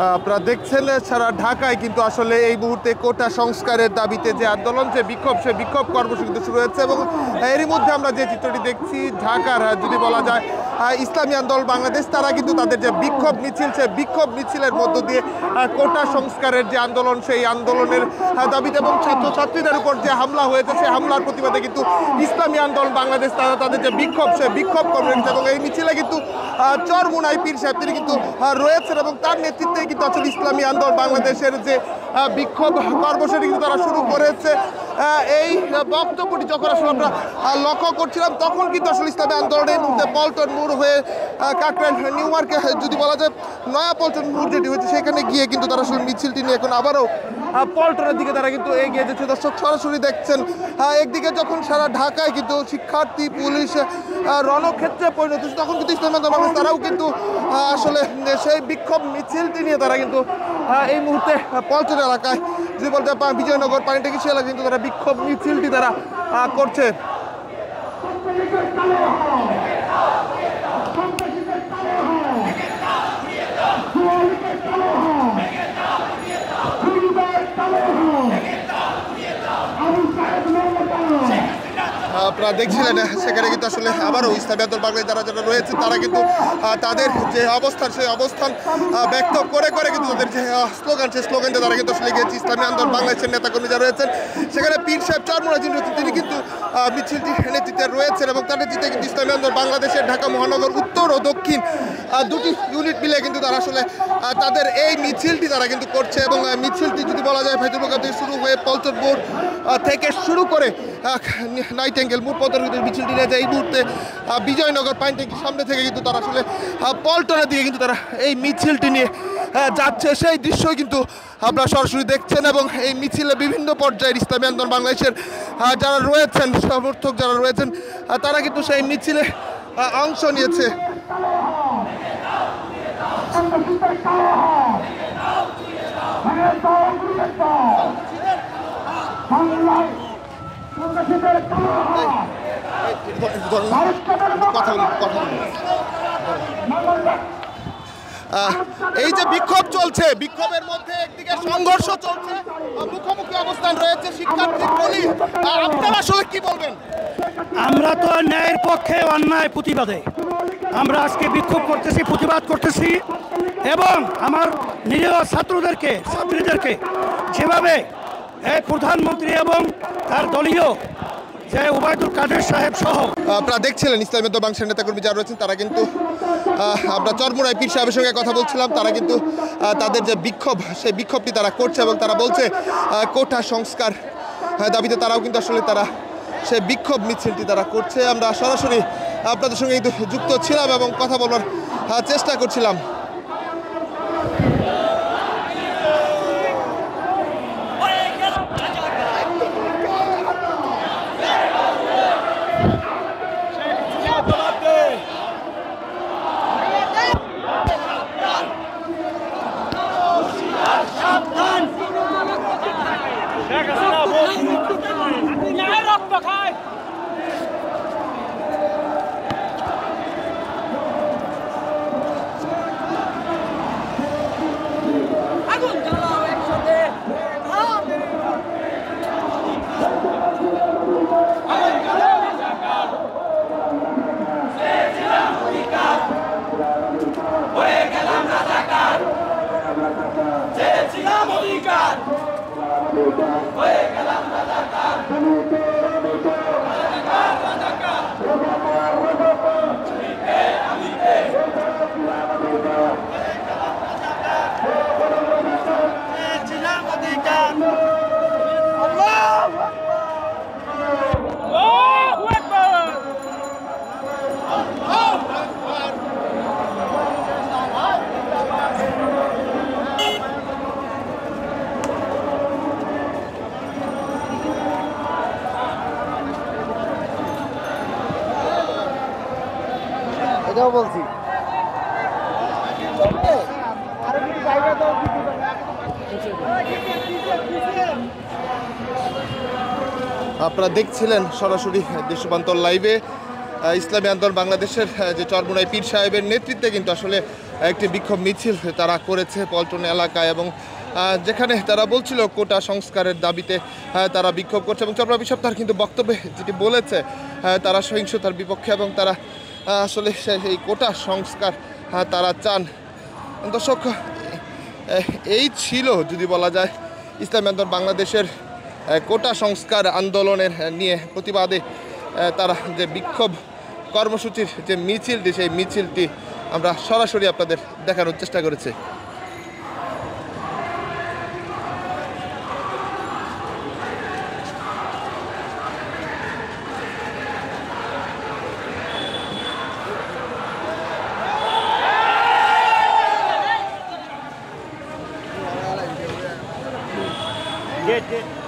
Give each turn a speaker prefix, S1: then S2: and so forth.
S1: আপনারা দেখছেন সারা ঢাকায় কিন্তু আসলে এই মুহূর্তে কোটা সংস্কারের দাবিতে যে আন্দোলন, যে বিক্ষোভ, সে বিক্ষোভ কর্মসূচি কিন্তু শুরু হয়েছে। এবং এরই মধ্যে আমরা যে চিত্রটি দেখছি ঢাকার, যদি বলা যায় ইসলামী আন্দোলন বাংলাদেশ, তারা কিন্তু তাদের যে বিক্ষোভ মিছিল, সে বিক্ষোভ মিছিলের মধ্য দিয়ে কোটা সংস্কারের যে আন্দোলন, সেই আন্দোলনের দাবিতে এবং ছাত্রছাত্রীদের উপর যে হামলা হয়েছে, সেই হামলার প্রতিবাদে কিন্তু ইসলামী আন্দোলন বাংলাদেশ তারা তাদের যে বিক্ষোভ, সে বিক্ষোভ কর্মসূচি এবং এই মিছিলে কিন্তু চরমুনাই পীর সাহেব তিনি কিন্তু রয়েছেন এবং তার নেতৃত্বে কিন্তু আসলে ইসলামী আন্দোলন বাংলাদেশের যে বিক্ষোভ কর্মসূচি কিন্তু তারা শুরু করেছে। এই বক্তব্যটি যখন আসলে আমরা লক্ষ্য করছিলাম, তখন কিন্তু আসলে ইসলামী আন্দোলনের মধ্যে পল্টন মোড় হয়ে কাকরাইল নিউ মার্কেট, যদি বলা যায় নয়া পল্টন মোড় যেটি হয়েছে, সেখানে গিয়ে কিন্তু তারা আসলে মিছিলটি নিয়ে এখন আবারও পল্টনের দিকে তারা কিন্তু এগিয়ে যাচ্ছে। দর্শক সরাসরি দেখছেন, একদিকে যখন সারা ঢাকায় কিন্তু শিক্ষার্থী পুলিশ রণক্ষেত্রে পরিণত হচ্ছে, তখন কিন্তু ইসলামী আন্দোলন বাংলাদেশ তারাও কিন্তু আসলে সেই বিক্ষোভ মিছিলটি নিয়ে তারা কিন্তু এই মুহূর্তে পল্টন এলাকায়, যদি বলতে বিজয়নগর পানিট্যাঙ্কি সে এলাকায় কিন্তু তারা বিক্ষোভ মিছিলটি তারা করছে। আপনারা দেখছিলেন সেখানে কিন্তু আসলে আবারও ইসলামী আন্দোলন বাংলাদেশ যারা যারা রয়েছে তারা কিন্তু তাদের যে অবস্থান, সেই অবস্থান ব্যক্ত করে করে কিন্তু তাদের যে স্লোগান, সেই স্লোগানটা তারা কিন্তু আসলে গিয়েছে। ইসলামী আন্দোলন বাংলাদেশের নেতাকর্মী যারা রয়েছেন, সেখানে পীর সাহেব চরমুনা যিনি রয়েছেন, তিনি কিন্তু মিছিলটি নেতৃত্বে রয়েছেন এবং তার নেতৃত্বে কিন্তু ইসলামী আন্দোলন বাংলাদেশের ঢাকা মহানগর উত্তর ও দক্ষিণ দুটি ইউনিট মিলে কিন্তু তারা আসলে তাদের এই মিছিলটি তারা কিন্তু করছে। এবং মিছিলটি যদি বলা যায় ভাইদুরবাগ থেকে শুরু হয়ে পল্টন মোড় থেকে শুরু করে নাইটেঙ্গেল মোড় পর্যন্ত মিছিলটি নিয়ে যায়। এই মুহূর্তে বিজয়নগর পানিট্যাঙ্কির সামনে থেকে কিন্তু তারা আসলে পল্টনের দিকে কিন্তু তারা এই মিছিলটি নিয়ে যাচ্ছে, সেই দৃশ্যই কিন্তু আপনারা সরাসরি দেখছেন। এবং এই মিছিলে বিভিন্ন পর্যায়ের ইসলামী আন্দোলন বাংলাদেশের যারা রয়েছেন, সমর্থক যারা রয়েছেন, তারা কিন্তু সেই মিছিলে অংশ নিয়েছে। এই যে বিক্ষোভ চলছে, বিক্ষোভের মধ্যে একদিকে সংঘর্ষ চলছে, মুখোমুখি অবস্থান রয়েছে শিক্ষার্থী পুলিশ, আপনারা আসলে কি বলবেন?
S2: আমরা তো ন্যায়ের পক্ষে, অন্যায় প্রতিবাদে আমরা আজকে বিক্ষোভ করতেছি, প্রতিবাদ করতেছি। এবং আমার নিজের ছাত্রদেরকে, ছাত্রীদেরকে যেভাবে এই প্রধানমন্ত্রী এবং তার দলীয় যে ওবায়দুল কাদের সাহেব সহ
S1: আপনারা দেখছিলেন ইসলামী আন্দোলন বাংলাদেশের নেতাকর্মী যারা রয়েছেন, তারা কিন্তু আমরা চরমুনাই পীর সাহেবের সঙ্গে কথা বলছিলাম, তারা কিন্তু তাদের যে বিক্ষোভ, সেই বিক্ষোভটি তারা করছে এবং তারা বলছে কোটা সংস্কার দাবিতে তারাও কিন্তু আসলে তারা সেই বিক্ষোভ মিছিলটি তারা করছে। আমরা সরাসরি আপনাদের সঙ্গে যুক্ত ছিলাম এবং কথা বলার চেষ্টা করছিলাম।
S3: এটাও বলছি
S1: আপনারা দেখছিলেন সরাসরি দেশবান্তর লাইভে ইসলামী আন্দোলন বাংলাদেশের যে চরমুনাই পীর সাহেবের নেতৃত্বে কিন্তু আসলে একটি বিক্ষোভ মিছিল তারা করেছে পল্টন এলাকায়, এবং যেখানে তারা বলছিল কোটা সংস্কারের দাবিতে তারা বিক্ষোভ করছে। এবং চরমনাই বিশপ তার কিন্তু বক্তব্যে যেটি বলেছে, তারা সহিংসতার বিপক্ষে এবং তারা আসলে এই কোটা সংস্কার তারা চান। দর্শক, এই ছিল যদি বলা যায় ইসলামী আন্দোলন বাংলাদেশের কোটা সংস্কার আন্দোলনের নিয়ে প্রতিবাদে তারা যে বিক্ষোভ কর্মসূচির যে মিছিলটি, সেই মিছিলটি আমরা সরাসরি আপনাদের দেখানোর চেষ্টা করেছি।
S3: Get